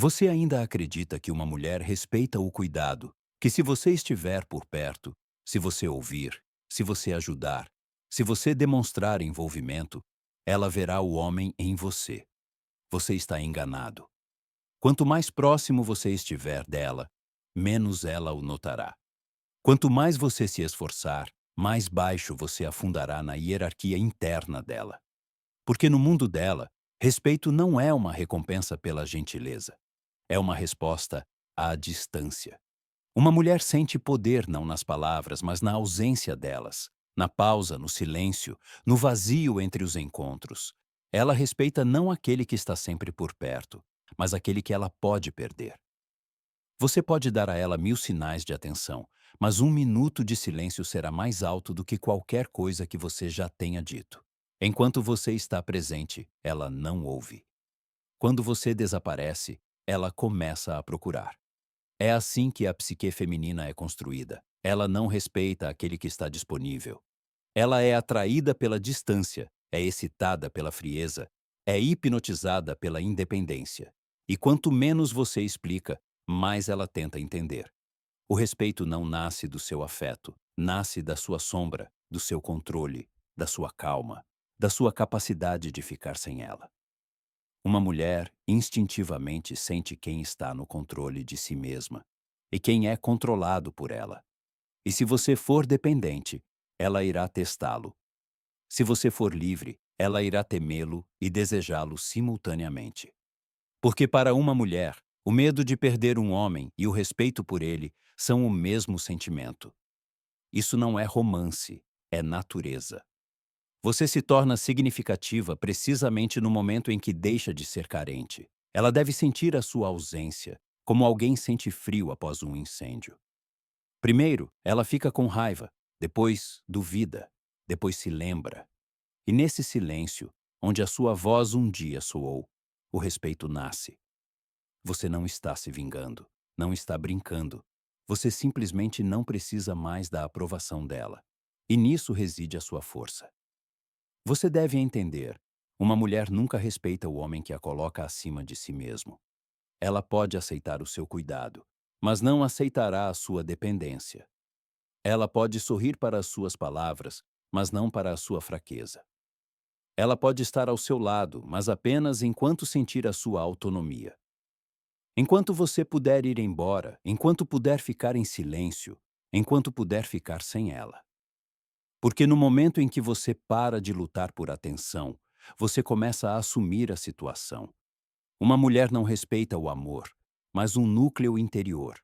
Você ainda acredita que uma mulher respeita o cuidado, que se você estiver por perto, se você ouvir, se você ajudar, se você demonstrar envolvimento, ela verá o homem em você. Você está enganado. Quanto mais próximo você estiver dela, menos ela o notará. Quanto mais você se esforçar, mais baixo você afundará na hierarquia interna dela. Porque no mundo dela, respeito não é uma recompensa pela gentileza. É uma resposta à distância. Uma mulher sente poder não nas palavras, mas na ausência delas, na pausa, no silêncio, no vazio entre os encontros. Ela respeita não aquele que está sempre por perto, mas aquele que ela pode perder. Você pode dar a ela 1000 sinais de atenção, mas 1 minuto de silêncio será mais alto do que qualquer coisa que você já tenha dito. Enquanto você está presente, ela não ouve. Quando você desaparece, ela começa a procurar. É assim que a psique feminina é construída. Ela não respeita aquele que está disponível. Ela é atraída pela distância, é excitada pela frieza, é hipnotizada pela independência. E quanto menos você explica, mais ela tenta entender. O respeito não nasce do seu afeto, nasce da sua sombra, do seu controle, da sua calma, da sua capacidade de ficar sem ela. Uma mulher instintivamente sente quem está no controle de si mesma e quem é controlado por ela. E se você for dependente, ela irá testá-lo. Se você for livre, ela irá temê-lo e desejá-lo simultaneamente. Porque para uma mulher, o medo de perder um homem e o respeito por ele são o mesmo sentimento. Isso não é romance, é natureza. Você se torna significativa precisamente no momento em que deixa de ser carente. Ela deve sentir a sua ausência, como alguém sente frio após um incêndio. Primeiro, ela fica com raiva, depois duvida, depois se lembra. E nesse silêncio, onde a sua voz um dia soou, o respeito nasce. Você não está se vingando, não está brincando. Você simplesmente não precisa mais da aprovação dela. E nisso reside a sua força. Você deve entender, uma mulher nunca respeita o homem que a coloca acima de si mesmo. Ela pode aceitar o seu cuidado, mas não aceitará a sua dependência. Ela pode sorrir para as suas palavras, mas não para a sua fraqueza. Ela pode estar ao seu lado, mas apenas enquanto sentir a sua autonomia. Enquanto você puder ir embora, enquanto puder ficar em silêncio, enquanto puder ficar sem ela. Porque no momento em que você para de lutar por atenção, você começa a assumir a situação. Uma mulher não respeita o amor, mas um núcleo interior.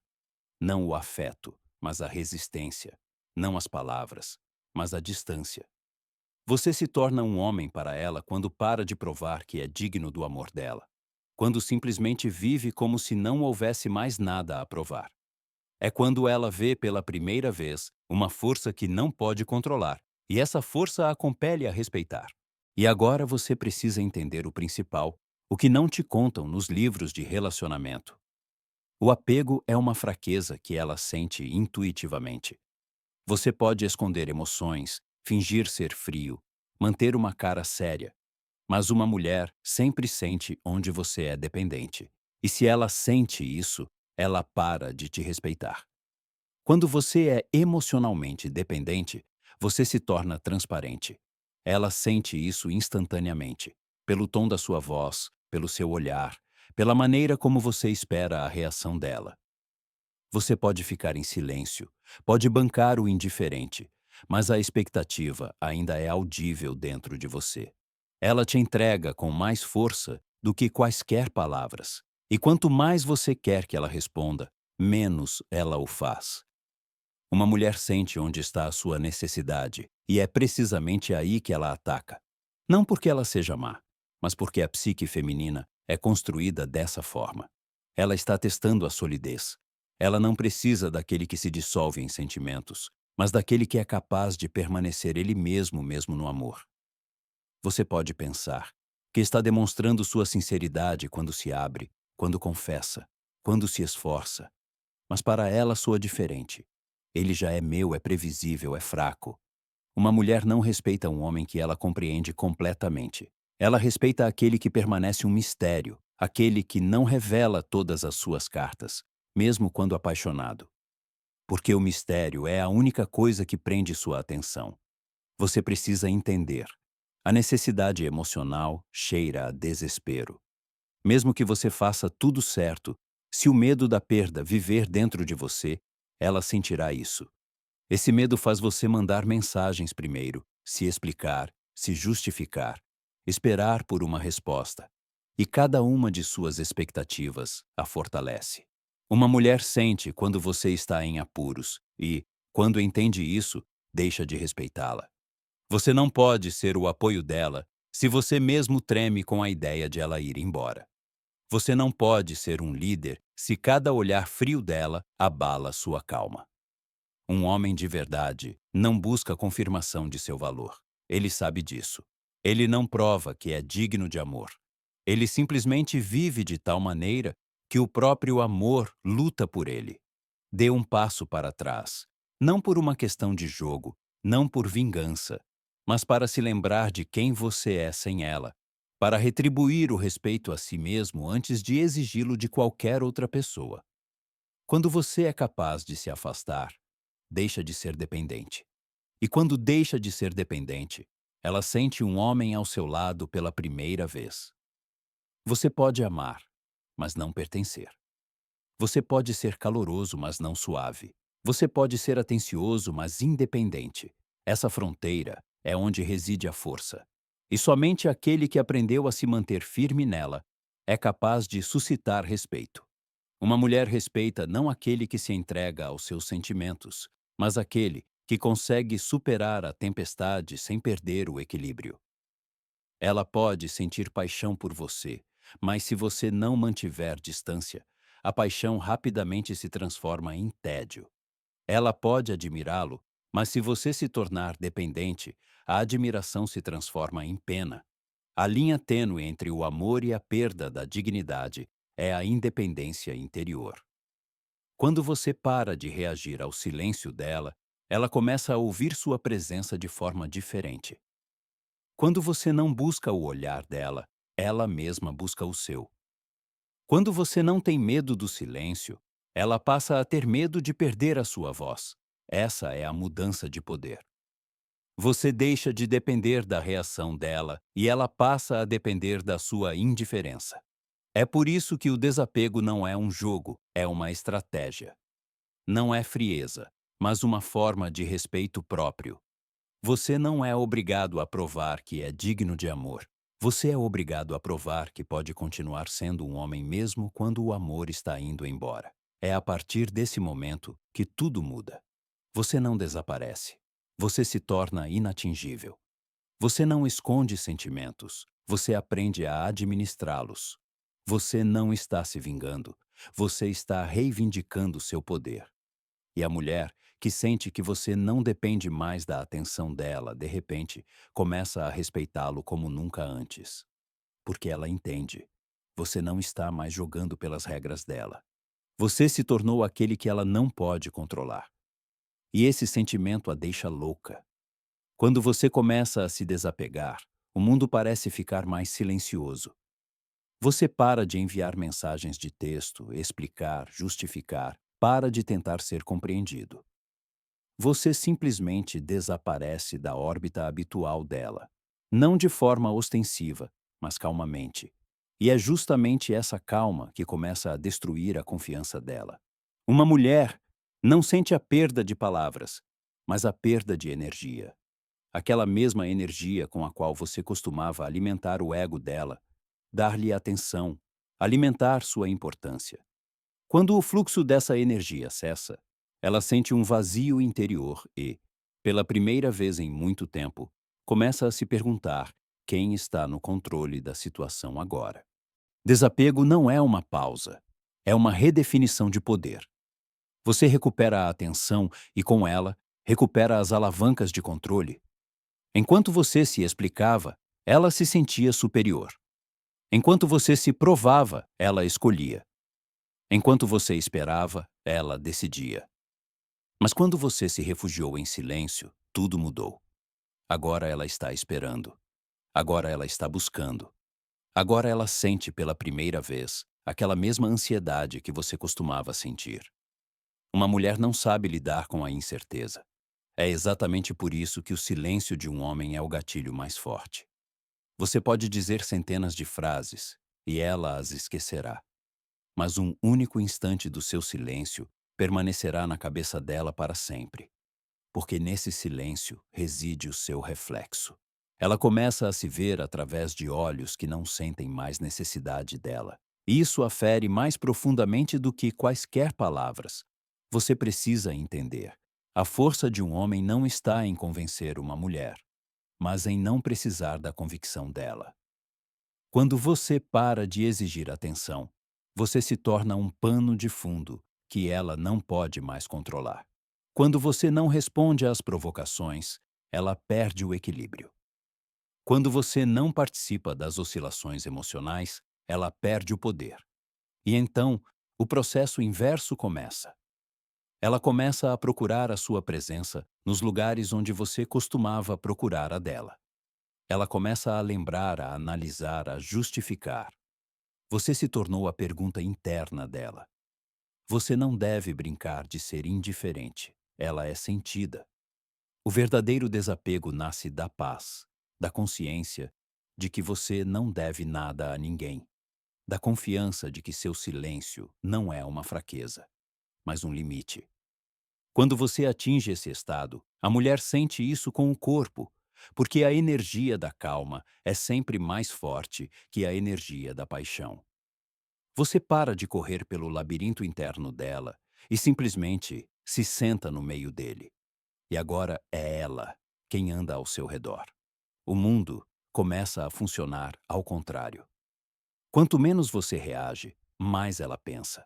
Não o afeto, mas a resistência. Não as palavras, mas a distância. Você se torna um homem para ela quando para de provar que é digno do amor dela. Quando simplesmente vive como se não houvesse mais nada a provar. É quando ela vê pela primeira vez uma força que não pode controlar, e essa força a compele a respeitar. E agora você precisa entender o principal, o que não te contam nos livros de relacionamento. O apego é uma fraqueza que ela sente intuitivamente. Você pode esconder emoções, fingir ser frio, manter uma cara séria, mas uma mulher sempre sente onde você é dependente. E se ela sente isso, ela para de te respeitar. Quando você é emocionalmente dependente, você se torna transparente. Ela sente isso instantaneamente, pelo tom da sua voz, pelo seu olhar, pela maneira como você espera a reação dela. Você pode ficar em silêncio, pode bancar o indiferente, mas a expectativa ainda é audível dentro de você. Ela te entrega com mais força do que quaisquer palavras. E quanto mais você quer que ela responda, menos ela o faz. Uma mulher sente onde está a sua necessidade, e é precisamente aí que ela ataca. Não porque ela seja má, mas porque a psique feminina é construída dessa forma. Ela está testando a solidez. Ela não precisa daquele que se dissolve em sentimentos, mas daquele que é capaz de permanecer ele mesmo no amor. Você pode pensar que está demonstrando sua sinceridade quando se abre, quando confessa, quando se esforça. Mas para ela soa diferente. Ele já é meu, é previsível, é fraco. Uma mulher não respeita um homem que ela compreende completamente. Ela respeita aquele que permanece um mistério, aquele que não revela todas as suas cartas, mesmo quando apaixonado. Porque o mistério é a única coisa que prende sua atenção. Você precisa entender. A necessidade emocional cheira a desespero. Mesmo que você faça tudo certo, se o medo da perda viver dentro de você, ela sentirá isso. Esse medo faz você mandar mensagens primeiro, se explicar, se justificar, esperar por uma resposta. E cada uma de suas expectativas a fortalece. Uma mulher sente quando você está em apuros e, quando entende isso, deixa de respeitá-la. Você não pode ser o apoio dela se você mesmo treme com a ideia de ela ir embora. Você não pode ser um líder se cada olhar frio dela abala sua calma. Um homem de verdade não busca confirmação de seu valor. Ele sabe disso. Ele não prova que é digno de amor. Ele simplesmente vive de tal maneira que o próprio amor luta por ele. Dê um passo para trás, não por uma questão de jogo, não por vingança, mas para se lembrar de quem você é sem ela, para retribuir o respeito a si mesmo antes de exigi-lo de qualquer outra pessoa. Quando você é capaz de se afastar, deixa de ser dependente. E quando deixa de ser dependente, ela sente um homem ao seu lado pela primeira vez. Você pode amar, mas não pertencer. Você pode ser caloroso, mas não suave. Você pode ser atencioso, mas independente. Essa fronteira é onde reside a força. E somente aquele que aprendeu a se manter firme nela é capaz de suscitar respeito. Uma mulher respeita não aquele que se entrega aos seus sentimentos, mas aquele que consegue superar a tempestade sem perder o equilíbrio. Ela pode sentir paixão por você, mas se você não mantiver distância, a paixão rapidamente se transforma em tédio. Ela pode admirá-lo, mas se você se tornar dependente, a admiração se transforma em pena. A linha tênue entre o amor e a perda da dignidade é a independência interior. Quando você para de reagir ao silêncio dela, ela começa a ouvir sua presença de forma diferente. Quando você não busca o olhar dela, ela mesma busca o seu. Quando você não tem medo do silêncio, ela passa a ter medo de perder a sua voz. Essa é a mudança de poder. Você deixa de depender da reação dela e ela passa a depender da sua indiferença. É por isso que o desapego não é um jogo, é uma estratégia. Não é frieza, mas uma forma de respeito próprio. Você não é obrigado a provar que é digno de amor. Você é obrigado a provar que pode continuar sendo um homem mesmo quando o amor está indo embora. É a partir desse momento que tudo muda. Você não desaparece. Você se torna inatingível. Você não esconde sentimentos. Você aprende a administrá-los. Você não está se vingando. Você está reivindicando seu poder. E a mulher, que sente que você não depende mais da atenção dela, de repente, começa a respeitá-lo como nunca antes. Porque ela entende. Você não está mais jogando pelas regras dela. Você se tornou aquele que ela não pode controlar. E esse sentimento a deixa louca. Quando você começa a se desapegar, o mundo parece ficar mais silencioso. Você para de enviar mensagens de texto, explicar, justificar, para de tentar ser compreendido. Você simplesmente desaparece da órbita habitual dela. Não de forma ostensiva, mas calmamente. E é justamente essa calma que começa a destruir a confiança dela. Uma mulher não sente a perda de palavras, mas a perda de energia. Aquela mesma energia com a qual você costumava alimentar o ego dela, dar-lhe atenção, alimentar sua importância. Quando o fluxo dessa energia cessa, ela sente um vazio interior e, pela primeira vez em muito tempo, começa a se perguntar quem está no controle da situação agora. Desapego não é uma pausa, é uma redefinição de poder. Você recupera a atenção e, com ela, recupera as alavancas de controle. Enquanto você se explicava, ela se sentia superior. Enquanto você se provava, ela escolhia. Enquanto você esperava, ela decidia. Mas quando você se refugiou em silêncio, tudo mudou. Agora ela está esperando. Agora ela está buscando. Agora ela sente pela primeira vez aquela mesma ansiedade que você costumava sentir. Uma mulher não sabe lidar com a incerteza. É exatamente por isso que o silêncio de um homem é o gatilho mais forte. Você pode dizer centenas de frases e ela as esquecerá, mas um único instante do seu silêncio permanecerá na cabeça dela para sempre, porque nesse silêncio reside o seu reflexo. Ela começa a se ver através de olhos que não sentem mais necessidade dela. E isso a fere mais profundamente do que quaisquer palavras. Você precisa entender. A força de um homem não está em convencer uma mulher, mas em não precisar da convicção dela. Quando você para de exigir atenção, você se torna um pano de fundo que ela não pode mais controlar. Quando você não responde às provocações, ela perde o equilíbrio. Quando você não participa das oscilações emocionais, ela perde o poder. E então, o processo inverso começa. Ela começa a procurar a sua presença nos lugares onde você costumava procurar a dela. Ela começa a lembrar, a analisar, a justificar. Você se tornou a pergunta interna dela. Você não deve brincar de ser indiferente. Ela é sentida. O verdadeiro desapego nasce da paz, da consciência de que você não deve nada a ninguém, da confiança de que seu silêncio não é uma fraqueza, mas um limite. Quando você atinge esse estado, a mulher sente isso com o corpo, porque a energia da calma é sempre mais forte que a energia da paixão. Você para de correr pelo labirinto interno dela e simplesmente se senta no meio dele. E agora é ela quem anda ao seu redor. O mundo começa a funcionar ao contrário. Quanto menos você reage, mais ela pensa.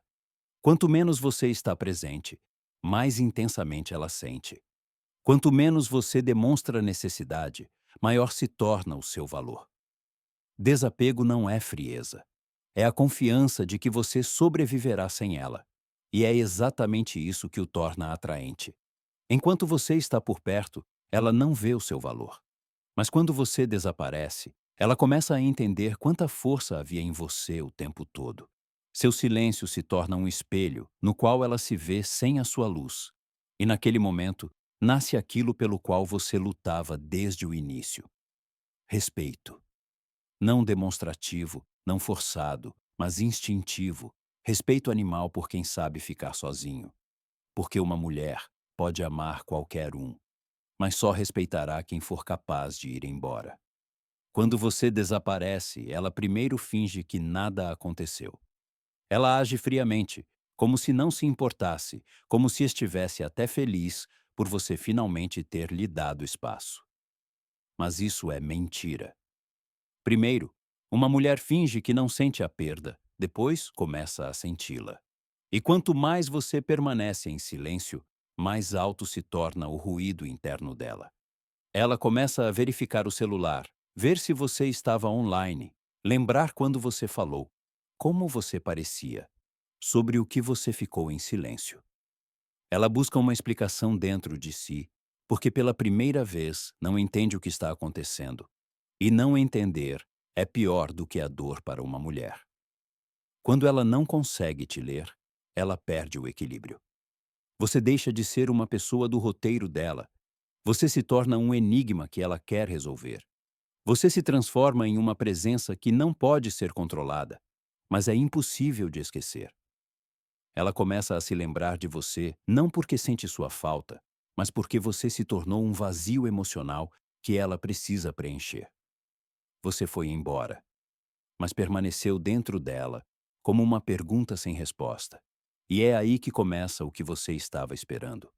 Quanto menos você está presente, mais intensamente ela sente. Quanto menos você demonstra necessidade, maior se torna o seu valor. Desapego não é frieza. É a confiança de que você sobreviverá sem ela. E é exatamente isso que o torna atraente. Enquanto você está por perto, ela não vê o seu valor. Mas quando você desaparece, ela começa a entender quanta força havia em você o tempo todo. Seu silêncio se torna um espelho no qual ela se vê sem a sua luz. E naquele momento, nasce aquilo pelo qual você lutava desde o início. Respeito. Não demonstrativo, não forçado, mas instintivo. Respeito animal por quem sabe ficar sozinho. Porque uma mulher pode amar qualquer um, mas só respeitará quem for capaz de ir embora. Quando você desaparece, ela primeiro finge que nada aconteceu. Ela age friamente, como se não se importasse, como se estivesse até feliz por você finalmente ter lhe dado espaço. Mas isso é mentira. Primeiro, uma mulher finge que não sente a perda, depois começa a senti-la. E quanto mais você permanece em silêncio, mais alto se torna o ruído interno dela. Ela começa a verificar o celular, ver se você estava online, lembrar quando você falou, como você parecia, sobre o que você ficou em silêncio. Ela busca uma explicação dentro de si, porque pela primeira vez não entende o que está acontecendo. E não entender é pior do que a dor para uma mulher. Quando ela não consegue te ler, ela perde o equilíbrio. Você deixa de ser uma pessoa do roteiro dela. Você se torna um enigma que ela quer resolver. Você se transforma em uma presença que não pode ser controlada, mas é impossível de esquecer. Ela começa a se lembrar de você não porque sente sua falta, mas porque você se tornou um vazio emocional que ela precisa preencher. Você foi embora, mas permaneceu dentro dela como uma pergunta sem resposta. E é aí que começa o que você estava esperando.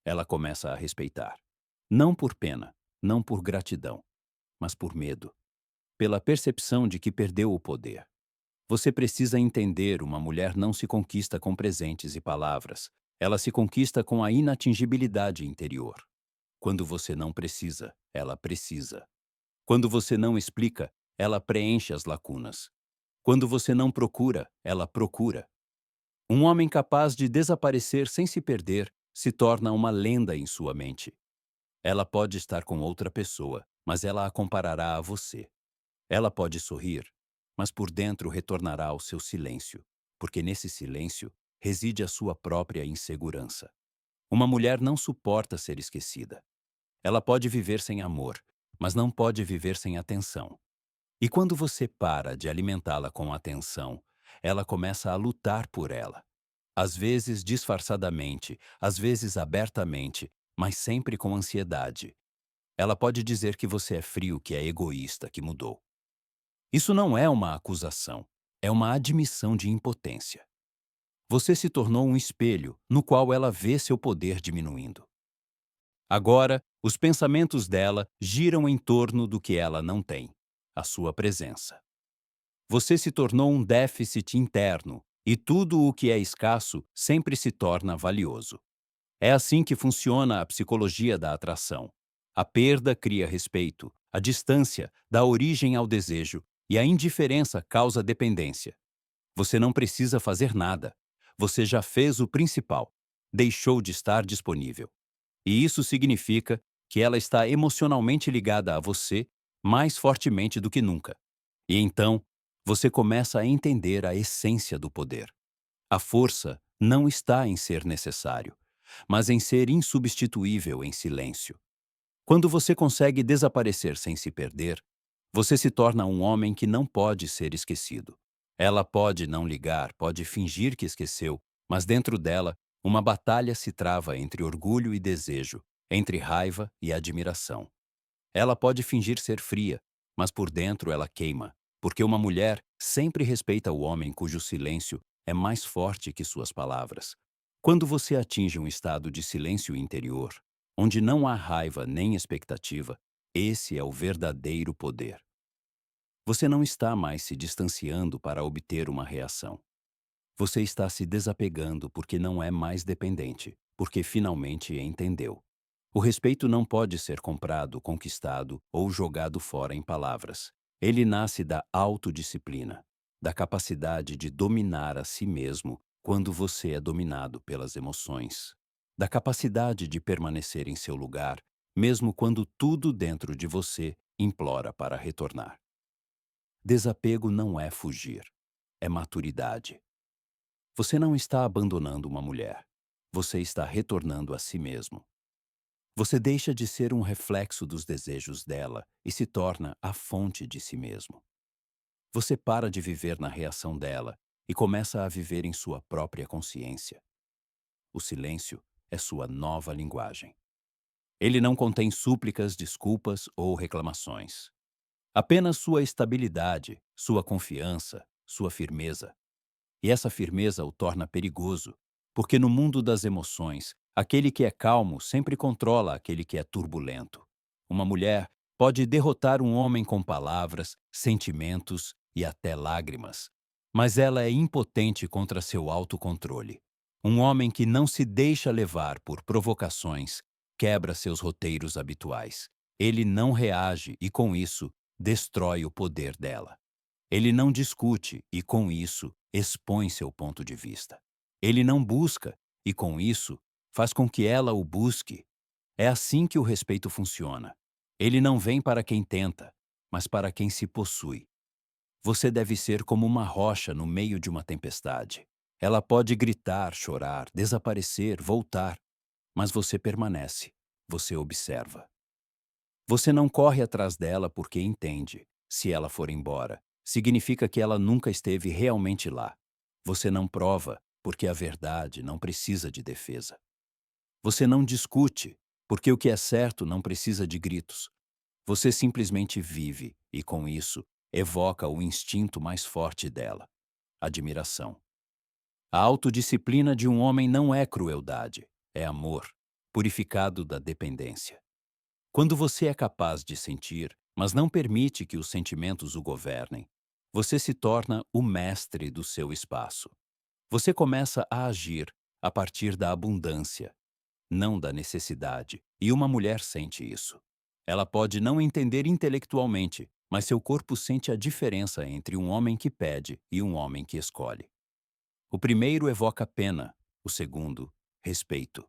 Ela começa a respeitar. Não por pena, não por gratidão, mas por medo. Pela percepção de que perdeu o poder. Você precisa entender: uma mulher não se conquista com presentes e palavras. Ela se conquista com a inatingibilidade interior. Quando você não precisa, ela precisa. Quando você não explica, ela preenche as lacunas. Quando você não procura, ela procura. Um homem capaz de desaparecer sem se perder se torna uma lenda em sua mente. Ela pode estar com outra pessoa, mas ela a comparará a você. Ela pode sorrir, mas por dentro retornará ao seu silêncio, porque nesse silêncio reside a sua própria insegurança. Uma mulher não suporta ser esquecida. Ela pode viver sem amor, mas não pode viver sem atenção. E quando você para de alimentá-la com atenção, ela começa a lutar por ela. Às vezes disfarçadamente, às vezes abertamente, mas sempre com ansiedade. Ela pode dizer que você é frio, que é egoísta, que mudou. Isso não é uma acusação, é uma admissão de impotência. Você se tornou um espelho no qual ela vê seu poder diminuindo. Agora, os pensamentos dela giram em torno do que ela não tem, a sua presença. Você se tornou um déficit interno e tudo o que é escasso sempre se torna valioso. É assim que funciona a psicologia da atração. A perda cria respeito, a distância dá origem ao desejo e a indiferença causa dependência. Você não precisa fazer nada. Você já fez o principal. Deixou de estar disponível. E isso significa que ela está emocionalmente ligada a você mais fortemente do que nunca. E então, você começa a entender a essência do poder. A força não está em ser necessário, mas em ser insubstituível em silêncio. Quando você consegue desaparecer sem se perder, você se torna um homem que não pode ser esquecido. Ela pode não ligar, pode fingir que esqueceu, mas dentro dela, uma batalha se trava entre orgulho e desejo, entre raiva e admiração. Ela pode fingir ser fria, mas por dentro ela queima, porque uma mulher sempre respeita o homem cujo silêncio é mais forte que suas palavras. Quando você atinge um estado de silêncio interior, onde não há raiva nem expectativa, esse é o verdadeiro poder. Você não está mais se distanciando para obter uma reação. Você está se desapegando porque não é mais dependente, porque finalmente entendeu. O respeito não pode ser comprado, conquistado ou jogado fora em palavras. Ele nasce da autodisciplina, da capacidade de dominar a si mesmo quando você é dominado pelas emoções, da capacidade de permanecer em seu lugar, mesmo quando tudo dentro de você implora para retornar. Desapego não é fugir, é maturidade. Você não está abandonando uma mulher. Você está retornando a si mesmo. Você deixa de ser um reflexo dos desejos dela e se torna a fonte de si mesmo. Você para de viver na reação dela e começa a viver em sua própria consciência. O silêncio é sua nova linguagem. Ele não contém súplicas, desculpas ou reclamações. Apenas sua estabilidade, sua confiança, sua firmeza. E essa firmeza o torna perigoso, porque no mundo das emoções, aquele que é calmo sempre controla aquele que é turbulento. Uma mulher pode derrotar um homem com palavras, sentimentos e até lágrimas, mas ela é impotente contra seu autocontrole. Um homem que não se deixa levar por provocações quebra seus roteiros habituais. Ele não reage e, com isso, destrói o poder dela. Ele não discute e, com isso, expõe seu ponto de vista. Ele não busca e, com isso, faz com que ela o busque. É assim que o respeito funciona. Ele não vem para quem tenta, mas para quem se possui. Você deve ser como uma rocha no meio de uma tempestade. Ela pode gritar, chorar, desaparecer, voltar, mas você permanece. Você observa. Você não corre atrás dela porque entende. Se ela for embora, significa que ela nunca esteve realmente lá. Você não prova, porque a verdade não precisa de defesa. Você não discute, porque o que é certo não precisa de gritos. Você simplesmente vive e, com isso, evoca o instinto mais forte dela: admiração. A autodisciplina de um homem não é crueldade, é amor, purificado da dependência. Quando você é capaz de sentir, mas não permite que os sentimentos o governem, você se torna o mestre do seu espaço. Você começa a agir a partir da abundância, não da necessidade, e uma mulher sente isso. Ela pode não entender intelectualmente, mas seu corpo sente a diferença entre um homem que pede e um homem que escolhe. O primeiro evoca pena, o segundo, respeito.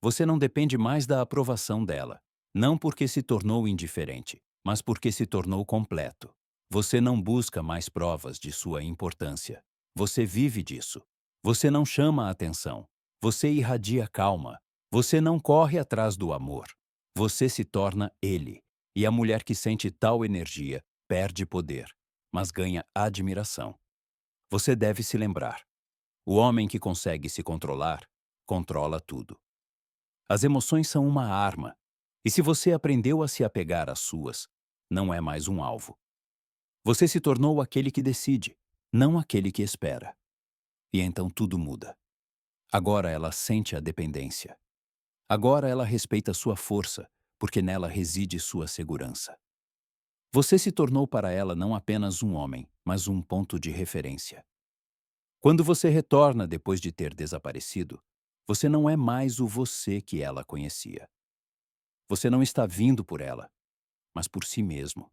Você não depende mais da aprovação dela, não porque se tornou indiferente, mas porque se tornou completo. Você não busca mais provas de sua importância. Você vive disso. Você não chama a atenção. Você irradia calma. Você não corre atrás do amor. Você se torna ele. E a mulher que sente tal energia perde poder, mas ganha admiração. Você deve se lembrar: o homem que consegue se controlar, controla tudo. As emoções são uma arma, e se você aprendeu a se apegar às suas, não é mais um alvo. Você se tornou aquele que decide, não aquele que espera. E então tudo muda. Agora ela sente a dependência. Agora ela respeita sua força, porque nela reside sua segurança. Você se tornou para ela não apenas um homem, mas um ponto de referência. Quando você retorna depois de ter desaparecido, você não é mais o você que ela conhecia. Você não está vindo por ela, mas por si mesmo.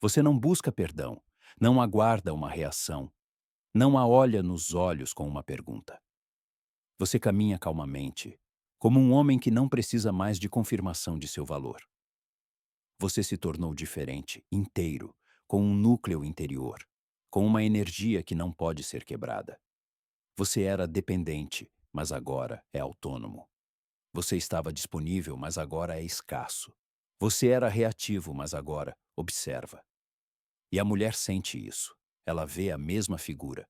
Você não busca perdão, não aguarda uma reação, não a olha nos olhos com uma pergunta. Você caminha calmamente, como um homem que não precisa mais de confirmação de seu valor. Você se tornou diferente, inteiro, com um núcleo interior, com uma energia que não pode ser quebrada. Você era dependente, mas agora é autônomo. Você estava disponível, mas agora é escasso. Você era reativo, mas agora observa. E a mulher sente isso. Ela vê a mesma figura,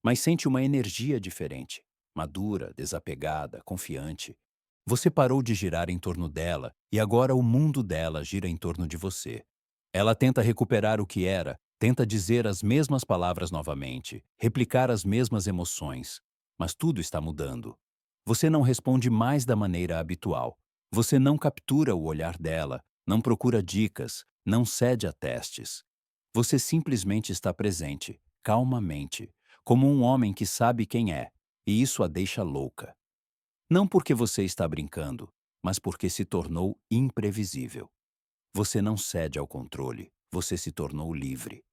mas sente uma energia diferente, madura, desapegada, confiante. Você parou de girar em torno dela e agora o mundo dela gira em torno de você. Ela tenta recuperar o que era, tenta dizer as mesmas palavras novamente, replicar as mesmas emoções, mas tudo está mudando. Você não responde mais da maneira habitual. Você não captura o olhar dela, não procura dicas, não cede a testes. Você simplesmente está presente, calmamente, como um homem que sabe quem é, e isso a deixa louca. Não porque você está brincando, mas porque se tornou imprevisível. Você não cede ao controle, você se tornou livre.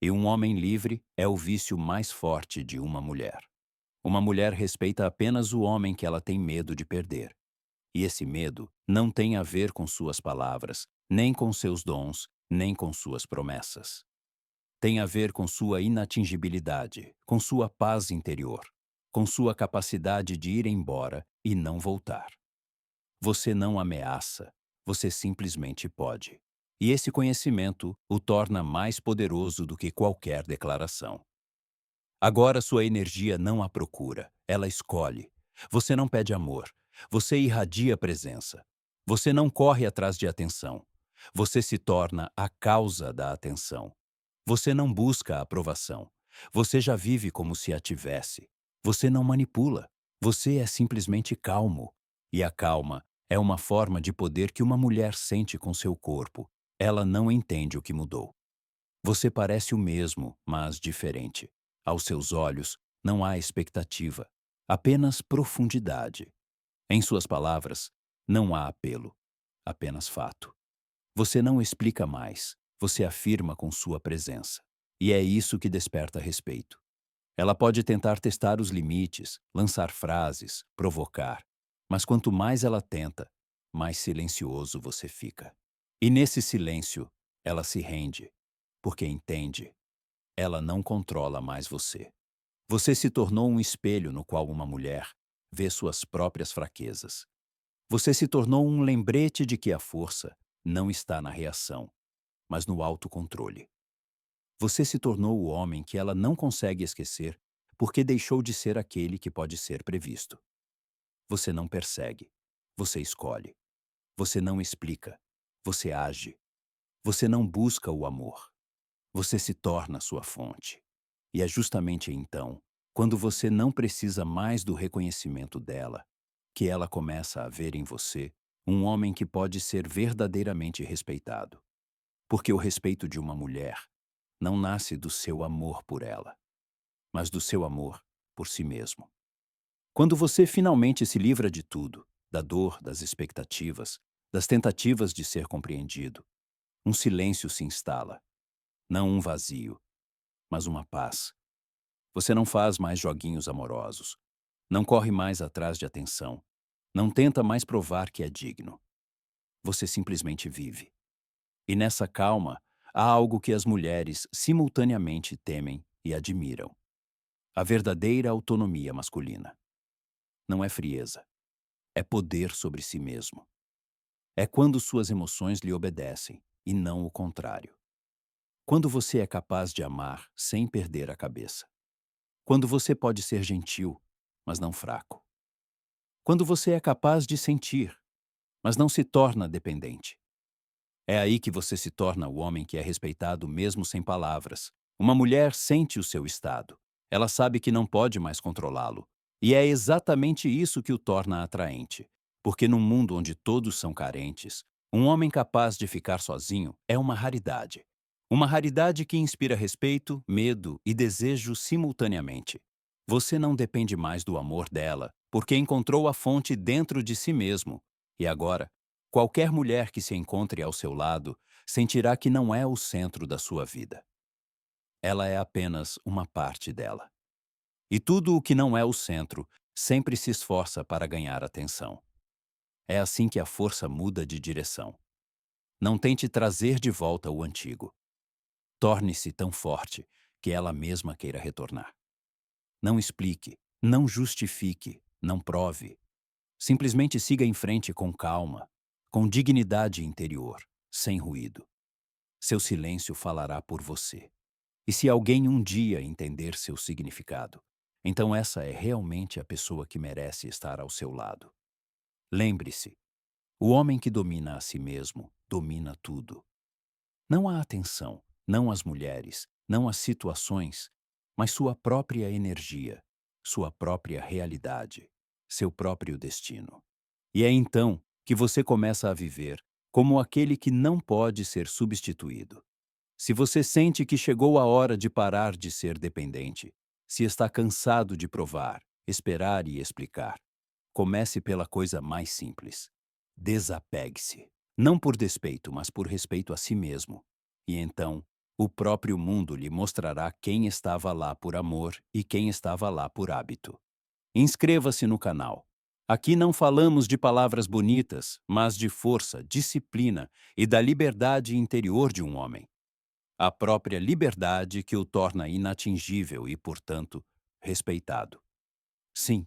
E um homem livre é o vício mais forte de uma mulher. Uma mulher respeita apenas o homem que ela tem medo de perder. E esse medo não tem a ver com suas palavras, nem com seus dons, nem com suas promessas. Tem a ver com sua inatingibilidade, com sua paz interior, com sua capacidade de ir embora e não voltar. Você não ameaça, você simplesmente pode. E esse conhecimento o torna mais poderoso do que qualquer declaração. Agora sua energia não a procura, ela escolhe. Você não pede amor, você irradia presença. Você não corre atrás de atenção. Você se torna a causa da atenção. Você não busca a aprovação. Você já vive como se a tivesse. Você não manipula. Você é simplesmente calmo. E a calma é uma forma de poder que uma mulher sente com seu corpo. Ela não entende o que mudou. Você parece o mesmo, mas diferente. Aos seus olhos, não há expectativa, apenas profundidade. Em suas palavras, não há apelo, apenas fato. Você não explica mais, você afirma com sua presença. E é isso que desperta respeito. Ela pode tentar testar os limites, lançar frases, provocar. Mas quanto mais ela tenta, mais silencioso você fica. E nesse silêncio, ela se rende, porque entende, ela não controla mais você. Você se tornou um espelho no qual uma mulher vê suas próprias fraquezas. Você se tornou um lembrete de que a força não está na reação, mas no autocontrole. Você se tornou o homem que ela não consegue esquecer porque deixou de ser aquele que pode ser previsto. Você não persegue, você escolhe. Você não explica, você age. Você não busca o amor, você se torna sua fonte. E é justamente então, quando você não precisa mais do reconhecimento dela, que ela começa a ver em você um homem que pode ser verdadeiramente respeitado. Porque o respeito de uma mulher não nasce do seu amor por ela, mas do seu amor por si mesmo. Quando você finalmente se livra de tudo, da dor, das expectativas, das tentativas de ser compreendido, um silêncio se instala, não um vazio, mas uma paz. Você não faz mais joguinhos amorosos, não corre mais atrás de atenção, não tenta mais provar que é digno. Você simplesmente vive. E nessa calma, há algo que as mulheres simultaneamente temem e admiram: a verdadeira autonomia masculina. Não é frieza, é poder sobre si mesmo. É quando suas emoções lhe obedecem, e não o contrário. Quando você é capaz de amar sem perder a cabeça. Quando você pode ser gentil, mas não fraco. Quando você é capaz de sentir, mas não se torna dependente. É aí que você se torna o homem que é respeitado mesmo sem palavras. Uma mulher sente o seu estado. Ela sabe que não pode mais controlá-lo. E é exatamente isso que o torna atraente. Porque num mundo onde todos são carentes, um homem capaz de ficar sozinho é uma raridade. Uma raridade que inspira respeito, medo e desejo simultaneamente. Você não depende mais do amor dela, porque encontrou a fonte dentro de si mesmo. E agora, qualquer mulher que se encontre ao seu lado sentirá que não é o centro da sua vida. Ela é apenas uma parte dela. E tudo o que não é o centro sempre se esforça para ganhar atenção. É assim que a força muda de direção. Não tente trazer de volta o antigo. Torne-se tão forte que ela mesma queira retornar. Não explique, não justifique, não prove. Simplesmente siga em frente com calma, com dignidade interior, sem ruído. Seu silêncio falará por você. E se alguém um dia entender seu significado, então essa é realmente a pessoa que merece estar ao seu lado. Lembre-se, o homem que domina a si mesmo domina tudo. Não a atenção, não as mulheres, não as situações, mas sua própria energia, sua própria realidade, seu próprio destino. E é então que você começa a viver como aquele que não pode ser substituído. Se você sente que chegou a hora de parar de ser dependente, se está cansado de provar, esperar e explicar, comece pela coisa mais simples. Desapegue-se. Não por despeito, mas por respeito a si mesmo. E então, o próprio mundo lhe mostrará quem estava lá por amor e quem estava lá por hábito. Inscreva-se no canal. Aqui não falamos de palavras bonitas, mas de força, disciplina e da liberdade interior de um homem. A própria liberdade que o torna inatingível e, portanto, respeitado. Sim,